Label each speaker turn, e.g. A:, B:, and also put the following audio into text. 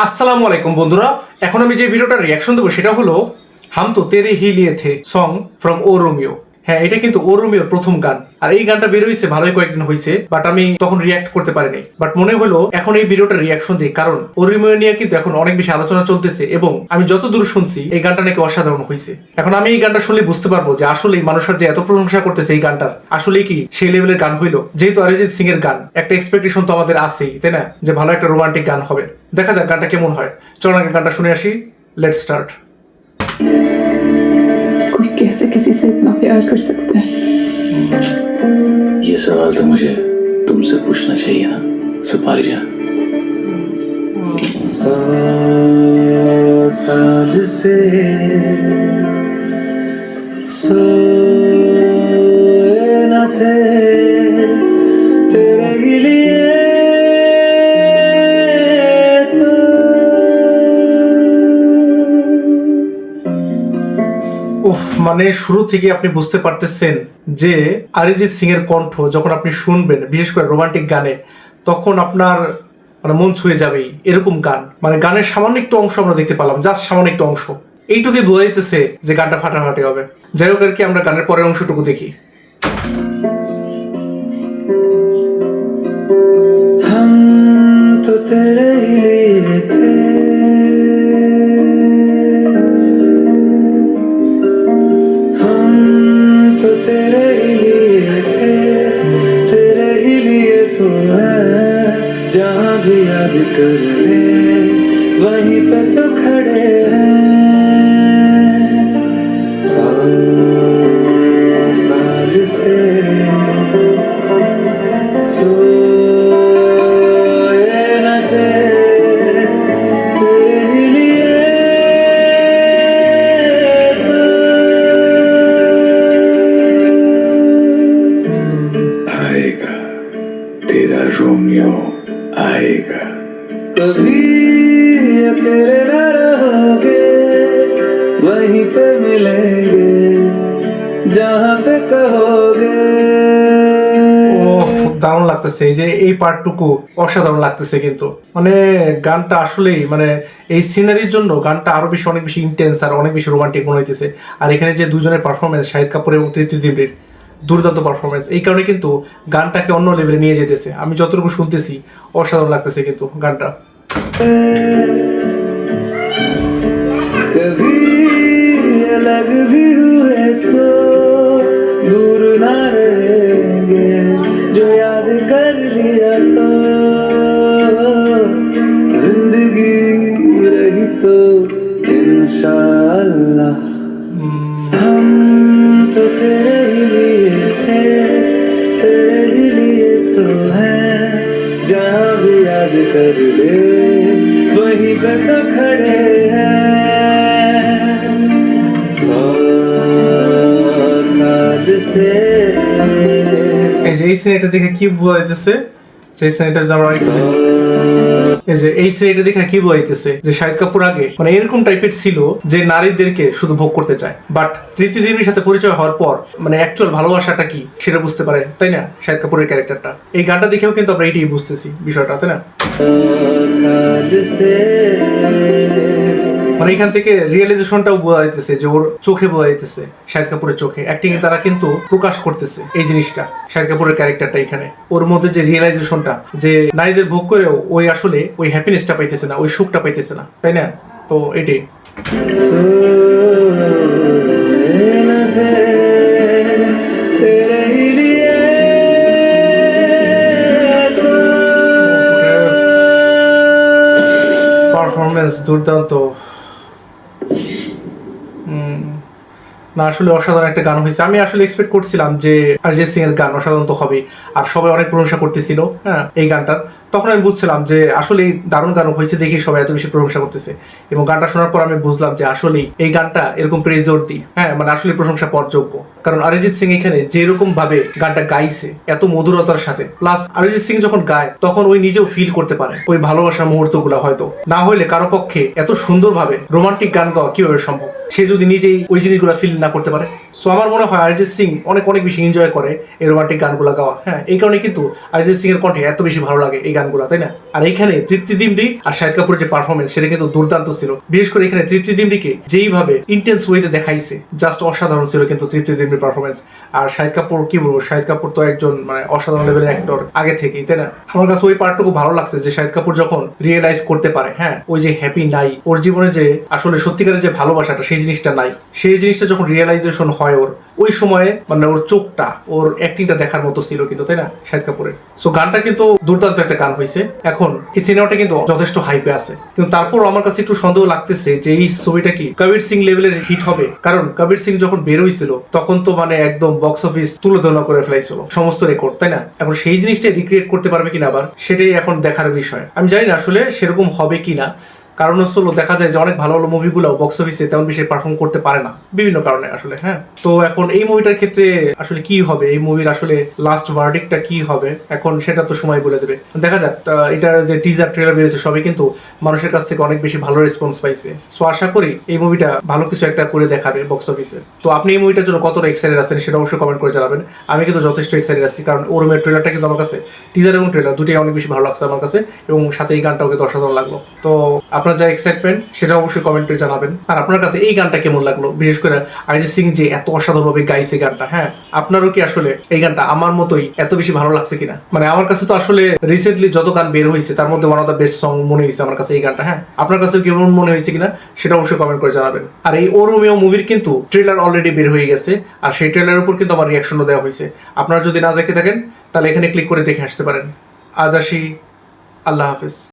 A: আসসালামু আলাইকুম বন্ধুরা, এখন আমি যে ভিডিওটার রিয়াকশন দেবো সেটা হলো হাম তো তেরে হি লিয়ে থে সং ফ্রম ও রোমিও। হ্যাঁ, এটা কিন্তু ও রোমিওর প্রথম গান, আর এই গানটা বের হয়েছে ভালোই কয়েকদিন হয়েছে, বাট আমি তখন রিয়াক্ট করতে পারিনি। বাট মনে হলো এখন এই ভিডিওটা রিয়াকশন দিই, কারণ ও রোমিও নিয়ে কিন্তু এখন অনেক বেশি আলোচনা চলতেছে এবং আমি যতদূর শুনছি এই গানটা নাকি অসাধারণ হয়েছে। এখন আমি এই গানটা শুনলে বুঝতে পারবো যে আসলে মানুষের যে এত প্রশংসা করতেছে এই গানটার, আসলে কি সেই লেভেলের গান হইলো। যেহেতু অরিজিৎ সিং এর গান, একটা এক্সপেকটেশন তো আমাদের আছেই, তাই না, যে ভালো একটা রোমান্টিক গান হবে। দেখা যাক গানটা কেমন হয়। চলো আগে গানটা শুনে আসি। Let's start.
B: कोई कैसे किसी से इतना प्यार कर सकता है?
C: ये सवाल तो मुझे तुमसे पूछना चाहिए ना सुपारी जान। 100 साल से सोए न थे तेरे ही लिए तो
A: উফ, মানে শুরু থেকে আপনি বুঝতে পারতেছেন যে অরিজিৎ সিং এর কণ্ঠ যখন আপনি শুনবেন, বিশেষ করে রোমান্টিক গানে, তখন আপনার মানে মন ছুঁয়ে যাবেই। এরকম গান, মানে গানের সামান্য একটু অংশ আমরা দেখতে পেলাম, জাস্ট সামান্য একটু অংশ, এইটুকুই বোঝা যাইতেছে যে গানটা ফাটাফাটি হবে। যাই হোক, আর কি আমরা গানের পরের অংশটুকু দেখি।
C: हम तो तेरे ही लिए थे हम तो तेरे ही लिए थे तेरे ही लिए तो है जहाँ भी याद कर ले वहीं पे तो खड़े हैं 100 साल से सोए न थे तेरे ही लिए तो आएगा तेरा रोमियो आएगा कभी अकेले न रहोगे वहीं पे मिलेंगे जहाँ पे कहोगे
A: দারুণ লাগতেছে, এই যে এই পার্টটুকু অসাধারণ লাগতেছে। কিন্তু মানে গানটা আসলেই মানে এই সিনারির জন্য গানটা আরো বেশি, অনেক বেশি ইন্টেন্স আর অনেক বেশি রোমান্টিক মনে হইতেছে। আর এখানে যে দুজনের পারফরমেন্স, শাহিদ কাপুর এবং তৃপ্তি দিমরির দুর্দান্ত পারফরমেন্স, এই কারণে কিন্তু গানটাকে অন্য লেভেলে নিয়ে যেতেছে। আমি যতটুকু শুনতেছি অসাধারণ লাগতেছে কিন্তু গানটা।
C: कभी अलग भी हुए तो दूर ना रहेंगे जो याद कर लिया तो जिंदगी रही तो इंशाअल्लाह हम तो तेरे ही लिए थे तेरे ही लिए तो हैं जहाँ भी याद कर ले वहीं पे तो खड़े हैं 100 साल से
A: এই যে এই সিনেটা দেখে কি বোঝা যাইতেছে, সেই সিনেটা যাওয়ার এই যে এই সিনেটা দেখে কি বোঝা যাইতেছে যে শাহিদ কাপুর আগে মানে এরকম টাইপের ছিল যে নারীদেরকে শুধু ভোগ করতে চায়, বাট তৃপ্তি দিমরির সাথে পরিচয় হওয়ার পর মানে অ্যাকচুয়াল ভালোবাসাটা কি সেটা বুঝতে পারে, তাই না, শাহিদ কাপুরের ক্যারেক্টারটা। এই গানটা দেখেও কিন্তু আমরা এইটাই বুঝতেছি বিষয়টা, তাই না।
C: 100 साल से
A: মানে এখান থেকে রিয়েলাইজেশনটাও বোঝা যাইতেছে যে ওর চোখে বোঝা যাইতেছে, শাহিদ কাপুরের চোখে অ্যাক্টিং এ তারা কিন্তু প্রকাশ করতেছে এই জিনিসটা। শাহিদ কাপুরের ক্যারেক্টারটা এখানে ওর মধ্যে যে রিয়েলাইজেশনটা যে নারীদের ভোগ করেও ওই আসলে ওই হ্যাপিনেসটা পাইতেছে না, ওই সুখটা পাইতেছে না, তাই না। তো এটাই
C: सोए न थे तेरे ही लिए तो
A: পারফরমেন্স দুর্দান্ত। না আসলে অসাধারণ একটা গান হয়েছে। আমি আসলে এক্সপেক্ট করছিলাম যে অরিজিৎ সিং এর গান অসাধারণ তো হবে, আর সবাই অনেক প্রশংসা করতেছিল হ্যাঁ এই গানটার। তখন আমি বুঝছিলাম যে আসলে দারুণ গান হয়েছে দেখে সবাই এত বেশি প্রশংসা করতেছে, এবং গানটা শোনার পর আমি বুঝলাম যে আসলেই এই গানটা এরকম প্রেজোর্দি, হ্যাঁ মানে আসলে প্রশংসা পাওয়ার যোগ্য। কারণ অরিজিৎ সিং এখানে যেরকম ভাবে গানটা গাইছে এত মধুরতার সাথে, প্লাস অরিজিৎ সিং যখন গায় তখন ওই নিজেও ফিল করতে পারে ওই ভালোবাসার মুহূর্তগুলো, হয়তো না হইলে কারো পক্ষে এত সুন্দরভাবে রোমান্টিক গান গাওয়া কিভাবে সম্ভব সে যদি নিজেই ওই জিনিসগুলো ফিল না করতে পারে। সো আমার মনে হয় অরিজিৎ সিং অনেক অনেক বেশি এনজয় করে এই রোমান্টিক গানগুলো গাওয়া। হ্যাঁ, এই কারণে কিন্তু অরিজিৎ সিং এর কণ্ঠে এত বেশি ভালো লাগে এই গানগুলো, তাই না? আর এইখানে তৃপ্তি দিমরি আর শাহিদ কাপুরের যে পারফরমেন্স সেটা কিন্তু দুর্দান্ত ছিল। বিশেষ করে এখানে তৃপ্তি দিমরিকে যেইভাবে ইন্টেন্স ওয়েতে দেখাইছে জাস্ট অসাধারণ ছিল কিন্তু তৃপ্তি দিমরির পারফরমেন্স। আর শাহিদ কাপুর কি বলবো, শাহিদ কাপুর তো একজন মানে অসাধারণ লেভেলের অ্যাক্টর আগে থেকেই, তাই না? আমার কাছে ওই পার্টটুকু ভালো লাগছে যে শাহিদ কাপুর যখন রিয়েলাইজ করতে পারে, হ্যাঁ, ওই যে হ্যাপি নাই ওর জীবনে, যে আসলে সত্যিকারের যে ভালোবাসাটা সেই জিনিসটা নাই, সেই জিনিসটা যখন রিয়েলাইজেশন হয় ওর, ওই সময়ে মানে ওর চোখটা, ওর অ্যাক্টিংটা দেখার মতো ছিল কিন্তু, তাই না, শাহিদ কাপুরের। সো গানটা কিন্তু দুর্দান্ত একটা গান হয়েছে। এখন এই সিনেমাটা কিন্তু যথেষ্ট হাইপে আছে, কিন্তু তারপর আমার কাছে একটু সন্দেহ লাগতেছে যে এই ছবিটা কি কবির সিং লেভেলের হিট হবে। কারণ কবির সিং যখন বের হয়েছিল তখন তো মানে একদম বক্স অফিস তুলোধনা করে ফেলাইছিল সমস্ত রেকর্ড, তাই না? এখন সেই জিনিসটা রিক্রিয়েট করতে পারবে কিনা আবার সেটাই এখন দেখার বিষয়। আমি জানি না আসলে সেরকম হবে কিনা, কারণ হচ্ছে দেখা যায় যে অনেক ভালো ভালো মুভিগুলো বক্স অফিসে তেমন বেশি পারফর্ম করতে পারে না বিভিন্ন কারণে আসলে, হ্যাঁ। তো এখন এই মুভিটার ক্ষেত্রে আসলে কি হবে, এই মুভির আসলে লাস্ট ভার্ডিক্টটা কি হবে এখন সেটা তো সময় বলে দেবে। দেখা যাক। এটার যে টিজার ট্রেলার বেরিয়েছে সবই কিন্তু মানুষের কাছ থেকে অনেক বেশি ভালো রেসপন্স পাইছে। সো আশা করি এই মুভিটা ভালো কিছু একটা করে দেখাবে বক্স অফিসে। তো আপনি এই মুভিটার জন্য কতটা এক্সাইটেড আছেন সেটা অবশ্যই কমেন্ট করে জানাবেন। আমি কিন্তু যথেষ্ট এক্সাইটেড আছি, কারণ ওরমের ট্রেলারটা কিন্তু আমার কাছে, টিজার এবং ট্রেলার দুটোই অনেক বেশি ভালো লাগছে আমার কাছে, এবং সাথে এই গানটাও কিন্তু অসাধারণ লাগলো। তো আপনার যা এক্সাইটমেন্ট সেটা অবশ্যই কমেন্টে জানাবেন। আর আপনার কাছে এই গানটা কেমন লাগলো, বিশেষ করে অরিজিৎ সিং যে এত অসাধারণভাবে গাইছে গানটা, হ্যাঁ, আপনারও কি আসলে এই গানটা আমার মতোই এত বেশি ভালো লাগছে কিনা? মানে আমার কাছে তো আসলে রিসেন্টলি যত গান বের হয়েছে তার মধ্যে one of the best song মনে হয়েছে আমার কাছে এই গানটা, হ্যাঁ। আপনার কাছে কেমন মনে হয়েছে কিনা সেটা অবশ্যই কমেন্ট করে জানাবেন। আর এই ও রোমিও মুভির কিন্তু ট্রেলার অলরেডি বের হয়ে গেছে, আর সেই ট্রেলারের উপর কিন্তু আমার রিয়াকশনও দেওয়া হয়েছে। আপনারা যদি না দেখে থাকেন তাহলে এখানে ক্লিক করে দেখে আসতে পারেন। আজ আসি, আল্লাহ হাফেজ।